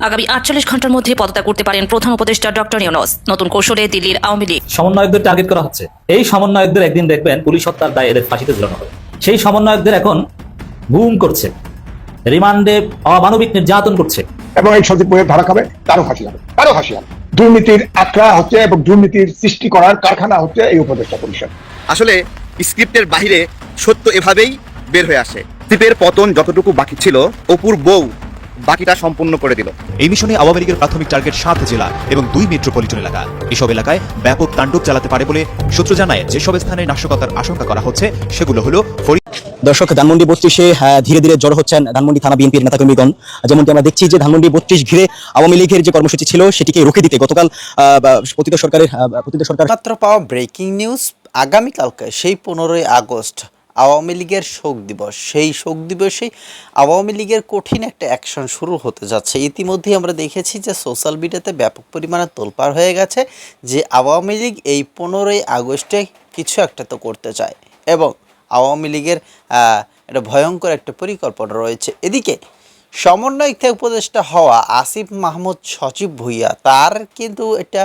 আগামী 48 ঘন্টার মধ্যে পদত্যাগ করতে পারেন প্রধান উপদেষ্টা ডক্টর ইউনূস। নতুন কৌশলে দিল্লির আওয়ামী লীগ সমন্বয়কদের টার্গেট করা হচ্ছে। এই সমন্বয়কদের একদিন দেখবেন পুলিশ হত্যার দায়ে এদের ফাঁসিতে ঝুলানো হবে। সেই সমন্বয়কদের এখন গুম করছে, রিমান্ডে অমানবিক নির্যাতন করছে এবং এই সজীবপুরের ধারা খাবে, তারও ফাঁসি হবে, তারও ফাঁসি হবে। দুর্নীতির আখড়া হচ্ছে এবং দুর্নীতির সৃষ্টি করার কারখানা হচ্ছে এই উপদেষ্টা পরিষদ। আসলে স্ক্রিপ্টের বাইরে সত্য এভাবেই বের হয়ে আসে। স্ক্রিপ্টের পতন যতটুকু বাকি ছিল, অপুর বউ বাকিটা সম্পূর্ণ করে দিল। এই মিশনে আওয়ামী লীগের প্রাথমিক টার্গেট 7 জেলা এবং 2 মেট্রোপলিটন এলাকা। এসব এলাকায় ব্যাপক তাণ্ডব চালাতে পারে বলে সূত্র জানায়। যেসব স্থানে নাশকতার আশঙ্কা করা হচ্ছে সেগুলো হলো দর্শক, ধানমন্ডি 32-এ ধীরে ধীরে জড়ো হচ্ছেন ধানমন্ডি থানা বিএনপির নেতাকর্মীগণ। যেমনটি আমরা দেখছি যে ধানমন্ডি 32 ঘিরে আওয়ামী লীগের যে কর্মসূচি ছিল সেটিকে রুখে দিতে গতকাল পতিত সরকার মাত্র পাওয়া ব্রেকিং নিউজ। আগামীকালকে সেই 15ই আগস্ট আওয়ামী লীগের শোক দিবস। সেই শোক দিবসে আওয়ামী লীগের কঠিন একটা অ্যাকশন শুরু হতে যাচ্ছে। ইতিমধ্যেই আমরা দেখেছি যে সোশ্যাল মিডিয়াতে ব্যাপক পরিমাণে তোলপাড় হয়ে গেছে যে আওয়ামী লীগ এই 15ই আগস্টে কিছু একটা তো করতে চায় এবং আওয়ামী লীগের একটা ভয়ঙ্কর একটা পরিকল্পনা রয়েছে। এদিকে সমন্বয়ক থেকে উপদেষ্টা হওয়া আসিফ মাহমুদ সচিব ভুইয়া, তার কিন্তু একটা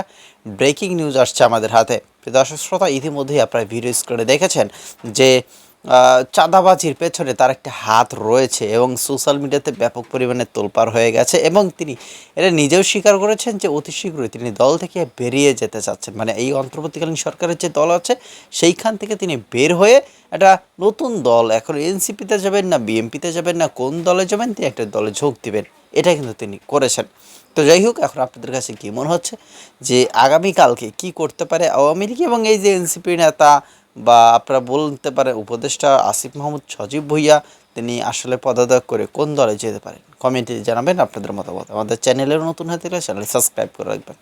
ব্রেকিং নিউজ আসছে আমাদের হাতে। দর্শক শ্রোতা, ইতিমধ্যেই আপনারা ভিডিও স্ক্রিনে দেখেছেন যে চাঁদাবাজির পেছনে তার একটা হাত রয়েছে এবং সোশ্যাল মিডিয়াতে ব্যাপক পরিমাণে তোলপাড় হয়ে গেছে এবং তিনি এটা নিজেও স্বীকার করেছেন যে অতি শীঘ্রই তিনি দল থেকে বেরিয়ে যেতে চাচ্ছেন। মানে এই অন্তর্বর্তীকালীন সরকারের যে দল আছে সেইখান থেকে তিনি বের হয়ে একটা নতুন দল, এখন এনসিপিতে যাবেন না বিএনপিতে যাবেন না কোন দলে যাবেন, তিনি একটা দলে যোগ দিবেন, এটা কিন্তু তিনি করেছেন। তো যাই হোক, এখন আপনাদের কাছে কী মনে হচ্ছে যে আগামীকালকে কি করতে পারে আওয়ামী লীগ এবং এই যে এনসিপি নেতা বা আপনারা বলতে পারেন উপদেষ্টা আসিফ মাহমুদ সজীব ভুইয়া, তিনি আসলে পদত্যাগ করে কোন দলে যেতে পারেন? কমেন্টে জানাবেন আপনাদের মতামত। আমাদের চ্যানেলের নতুন হয়ে থাকলে চ্যানেল সাবস্ক্রাইব করে রাখবেন।